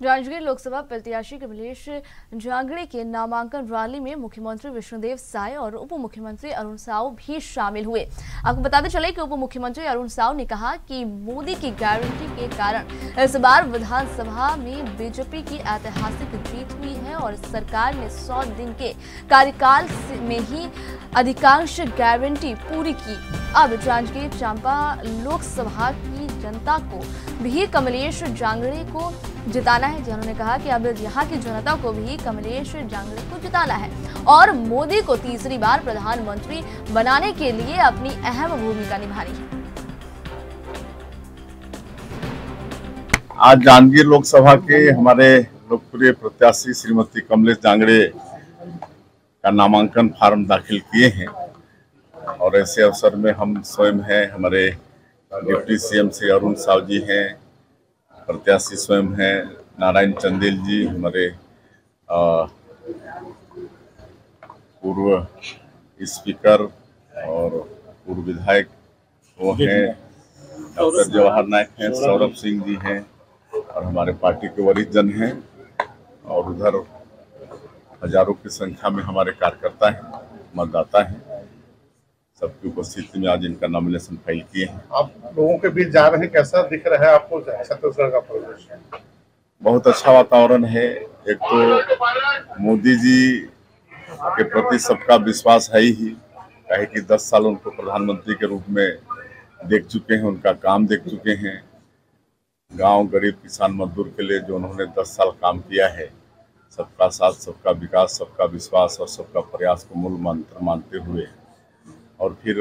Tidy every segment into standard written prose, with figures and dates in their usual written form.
जांजगीर लोकसभा प्रत्याशी कमलेश जांगड़े के नामांकन रैली में मुख्यमंत्री विष्णुदेव साय और उप मुख्यमंत्री अरुण साव भी शामिल हुए। आपको बताते चले कि उप मुख्यमंत्री अरुण साव ने कहा कि मोदी की गारंटी के कारण इस बार विधानसभा में बीजेपी की ऐतिहासिक जीत हुई है और सरकार ने 100 दिन के कार्यकाल में ही अधिकांश गारंटी पूरी की। अब जांजगीर चांपा लोकसभा की जनता को भी कमलेश जांगड़े को जिताना है। जिन्होंने कहा कि अब यहाँ की जनता को भी कमलेश जांगड़े को जिताना है और मोदी को तीसरी बार प्रधानमंत्री बनाने के लिए अपनी अहम भूमिका निभानी है। आज जांजगीर लोकसभा के हमारे लोकप्रिय प्रत्याशी श्रीमती कमलेश जांगड़े का नामांकन फार्म दाखिल किए हैं और ऐसे अवसर में हम स्वयं हैं, हमारे डिप्टी सीएम श्री अरुण साव जी हैं, प्रत्याशी स्वयं हैं नारायण चंदेल जी, हमारे पूर्व स्पीकर और पूर्व विधायक वो हैं, डॉक्टर जवाहर नायक हैं, सौरभ सिंह जी हैं और हमारे पार्टी के वरिष्ठ जन हैं और उधर हजारों की संख्या में हमारे कार्यकर्ता हैं, मतदाता हैं। सबकी उपस्थिति में आज इनका नॉमिनेशन फाइल किए हैं। आप लोगों के बीच जा रहे हैं, कैसा दिख रहा है आपको छत्तीसगढ़ का परिवेश? बहुत अच्छा वातावरण है। एक तो मोदी जी के प्रति सबका विश्वास है ही, कहे कि 10 साल उनको प्रधानमंत्री के रूप में देख चुके हैं, उनका काम देख चुके हैं। गांव, गरीब, किसान, मजदूर के लिए जो उन्होंने 10 साल काम किया है, सबका साथ, सबका विकास, सबका विश्वास और सबका प्रयास को मूल मंत्र मानते हुए और फिर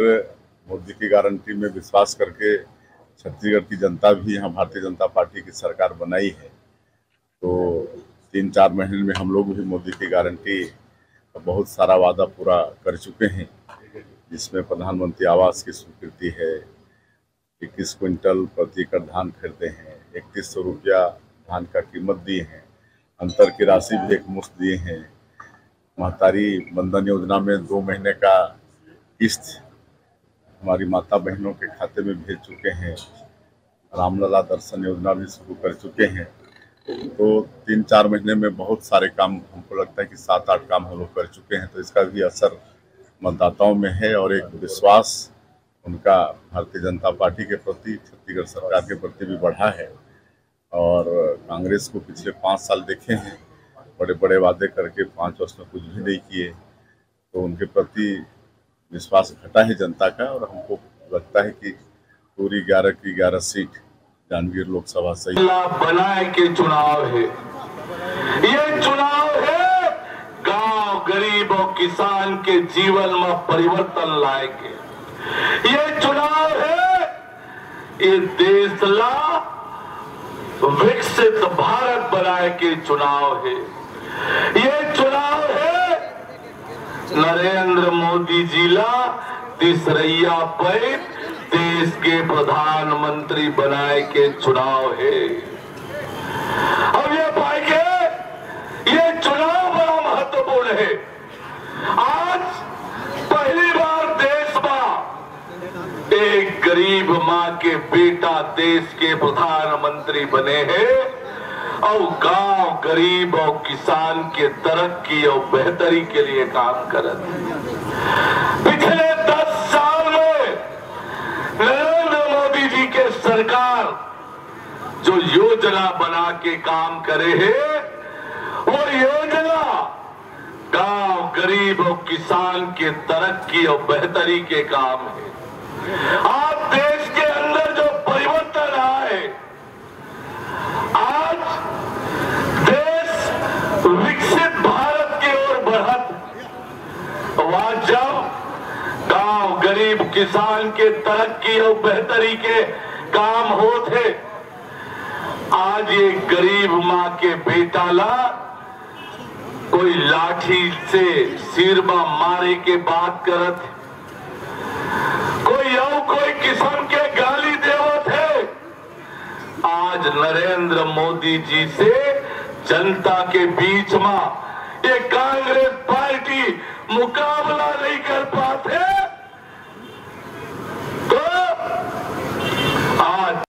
मोदी की गारंटी में विश्वास करके छत्तीसगढ़ की जनता भी यहाँ भारतीय जनता पार्टी की सरकार बनाई है। तो 3-4 महीने में हम लोग भी मोदी की गारंटी का बहुत सारा वादा पूरा कर चुके हैं, जिसमें प्रधानमंत्री आवास की स्वीकृति है, 21 क्विंटल प्रति एकड़ धान खरीदे हैं, 3100 रुपया धान का कीमत दिए हैं, अंतर की राशि भी एक मुश्त दिए हैं, महतारी बंधन योजना में 2 महीने का किस्त हमारी माता बहनों के खाते में भेज चुके हैं, रामलला दर्शन योजना भी शुरू कर चुके हैं। तो 3-4 महीने में बहुत सारे काम, हमको लगता है कि 7-8 काम हम लोग कर चुके हैं। तो इसका भी असर मतदाताओं में है और एक विश्वास उनका भारतीय जनता पार्टी के प्रति, छत्तीसगढ़ सरकार के प्रति भी बढ़ा है। और कांग्रेस को पिछले 5 साल देखे हैं, बड़े बड़े वादे करके 5 वर्ष में कुछ भी नहीं किए, तो उनके प्रति विश्वास घटा है जनता का और हमको लगता है कि पूरी 11 की 11 सीट जांजगीर लोकसभा से बनाए के चुनाव है। ये चुनाव है गांव, गरीब और किसान के जीवन में परिवर्तन लाए के। ये चुनाव है ये देश ला विकसित भारत बनाए के चुनाव है। ये चुनाव है नरेंद्र मोदी जी ला तीसरैया पे देश के प्रधानमंत्री बनाए के चुनाव है। अब ये पाए के ये चुनाव बड़ा महत्वपूर्ण है। आज पहली बार देश में एक गरीब माँ के बेटा देश के प्रधानमंत्री बने हैं और गांव, गरीब और किसान के तरक्की और बेहतरी के लिए काम करत। पिछले 10 साल में नरेंद्र मोदी जी के सरकार जो योजना बना के काम करे है, वो योजना गांव, गरीब और किसान के तरक्की और बेहतरी के काम है। आज देश के अंदर जो परिवर्तन आए, आज देश विकसित भारत की ओर बढ़त, वहां जब गांव, गरीब, किसान के तरक्की और बेहतरी के काम होते, आज ये गरीब माँ के बेटा ला कोई लाठी से सिरबा मारे के बात करत, कोई किस्म के गाली देवत है। आज नरेंद्र मोदी जी से जनता के बीच में ये कांग्रेस पार्टी मुकाबला नहीं कर पाते।